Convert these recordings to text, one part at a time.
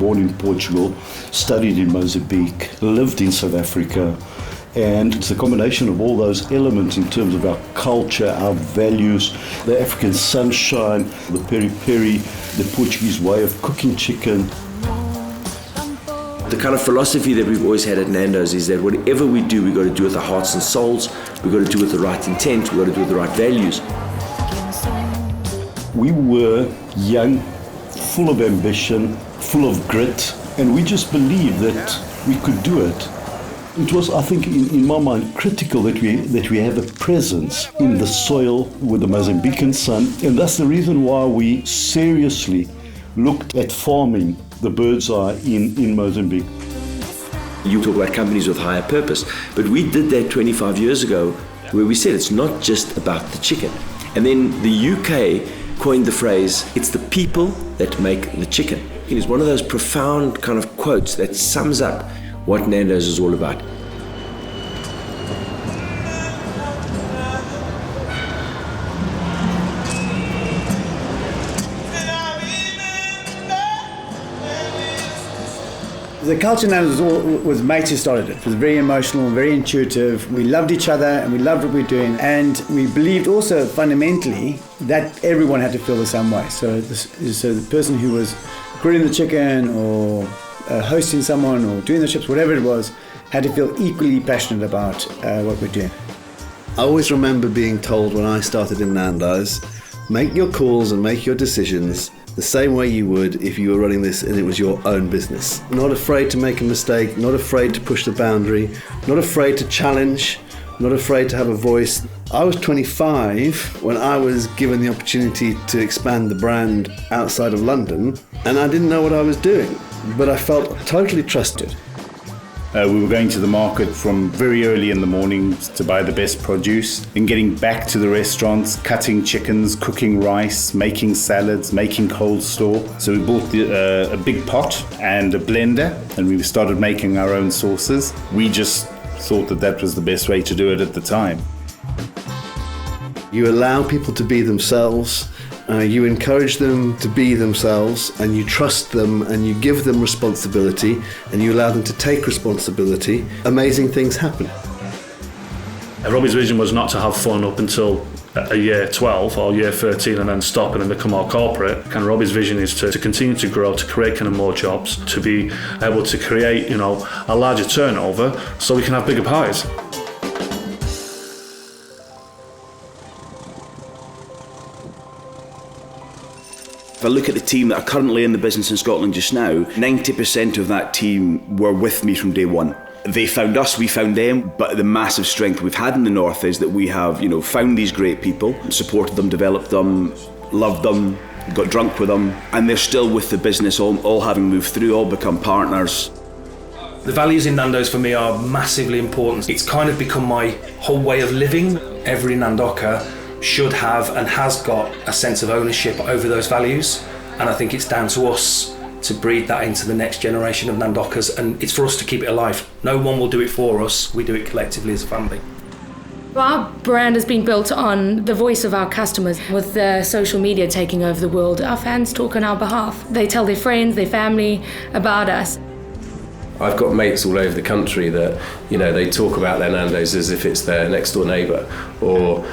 born in Portugal, studied in Mozambique, lived in South Africa, and it's a combination of all those elements in terms of our culture, our values, the African sunshine, the peri-peri, the Portuguese way of cooking chicken. The kind of philosophy that we've always had at Nando's is that whatever we do, we've got to do with our hearts and souls, we've got to do with the right intent, we've got to do with the right values. We were young, full of ambition, full of grit, and we just believed that we could do it. It was, I think, in my mind, critical that we have a presence in the soil with the Mozambican sun, and that's the reason why we seriously looked at farming the bird's eye in Mozambique. You talk about companies with higher purpose, but we did that 25 years ago where we said it's not just about the chicken. And then the UK coined the phrase, it's the people that make the chicken. It is one of those profound kind of quotes that sums up what Nando's is all about. The culture Nando's was mates who started it. It was very emotional, very intuitive. We loved each other and we loved what we were doing. And we believed also fundamentally that everyone had to feel the same way. So the person who was grilling the chicken or hosting someone or doing the chips, whatever it was, had to feel equally passionate about what we're doing. I always remember being told when I started in Nando's, make your calls and make your decisions the same way you would if you were running this and it was your own business. Not afraid to make a mistake, not afraid to push the boundary, not afraid to challenge, not afraid to have a voice. I was 25 when I was given the opportunity to expand the brand outside of London, and I didn't know what I was doing, but I felt totally trusted. We were going to the market from very early in the mornings to buy the best produce, and getting back to the restaurants, cutting chickens, cooking rice, making salads, making coleslaw. So we bought a big pot and a blender, and we started making our own sauces. We just thought that was the best way to do it at the time. You allow people to be themselves. You encourage them to be themselves, and you trust them, and you give them responsibility, and you allow them to take responsibility. Amazing things happen. Robbie's vision was not to have fun up until a year 12 or year 13 and then stop and then become more corporate. Kind of Robbie's vision is to continue to grow, to create kind of more jobs, to be able to create, a larger turnover so we can have bigger pies. If I look at the team that are currently in the business in Scotland just now, 90% of that team were with me from day one. They found us, we found them, but the massive strength we've had in the North is that we have, found these great people, supported them, developed them, loved them, got drunk with them, and they're still with the business, all having moved through, all become partners. The values in Nando's for me are massively important. It's kind of become my whole way of living. Every Nandoker should have and has got a sense of ownership over those values, and I think it's down to us to breed that into the next generation of Nandokers, and it's for us to keep it alive. No one will do it for us, we do it collectively as a family. Our brand has been built on the voice of our customers. With social media taking over the world, our fans talk on our behalf. They tell their friends, their family about us. I've got mates all over the country that, they talk about their Nando's as if it's their next door neighbour or,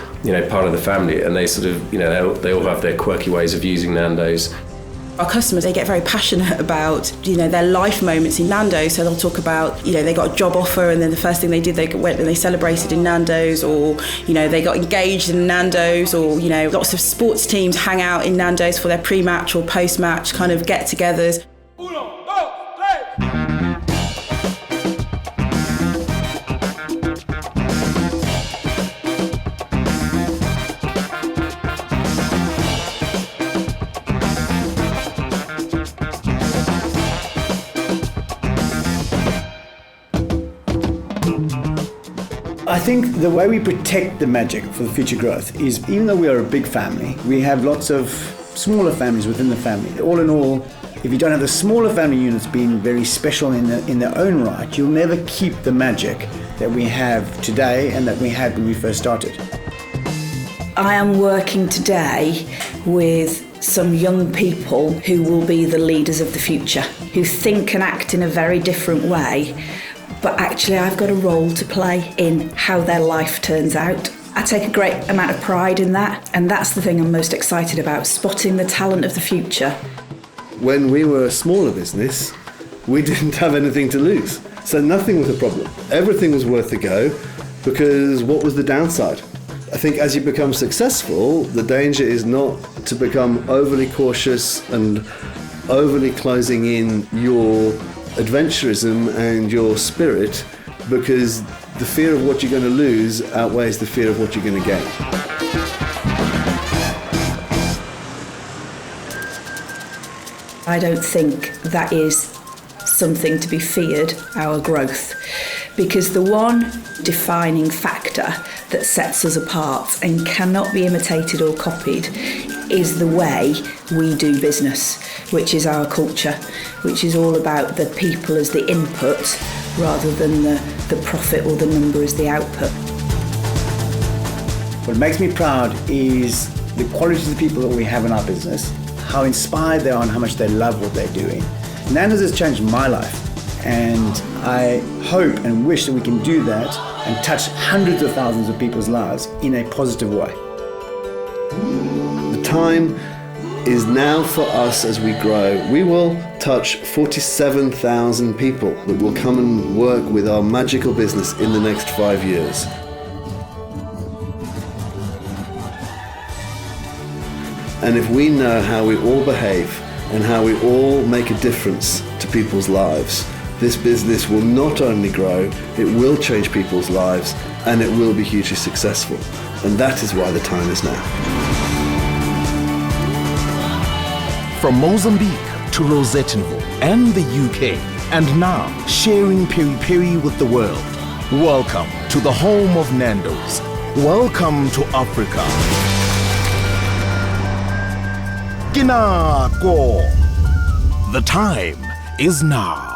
part of the family, and they sort of, they all have their quirky ways of using Nando's. Our customers, they get very passionate about, their life moments in Nando's. So they'll talk about, they got a job offer and then the first thing they did, they went and they celebrated in Nando's, or, they got engaged in Nando's, or, lots of sports teams hang out in Nando's for their pre-match or post-match kind of get-togethers. I think the way we protect the magic for the future growth is, even though we are a big family, we have lots of smaller families within the family. All in all, if you don't have the smaller family units being very special in their own right, you'll never keep the magic that we have today and that we had when we first started. I am working today with some young people who will be the leaders of the future, who think and act in a very different way, but actually I've got a role to play in how their life turns out. I take a great amount of pride in that, and that's the thing I'm most excited about, spotting the talent of the future. When we were a smaller business, we didn't have anything to lose. So nothing was a problem. Everything was worth a go, because what was the downside? I think as you become successful, the danger is not to become overly cautious and overly closing in your adventurism and your spirit, because the fear of what you're going to lose outweighs the fear of what you're going to gain. I don't think that is something to be feared, our growth, because the one defining factor that sets us apart and cannot be imitated or copied is the way we do business, which is our culture, which is all about the people as the input rather than the profit or the number as the output. What makes me proud is the quality of the people that we have in our business, how inspired they are and how much they love what they're doing. Nando's has changed my life, and I hope and wish that we can do that and touch hundreds of thousands of people's lives in a positive way. The time is now for us as we grow. We will touch 47,000 people that will come and work with our magical business in the next 5 years. And if we know how we all behave and how we all make a difference to people's lives, this business will not only grow, it will change people's lives, and it will be hugely successful. And that is why the time is now. From Mozambique to Rosettenville and the UK, and now sharing peri-peri with the world. Welcome to the home of Nando's. Welcome to Africa. Kinako. The time is now.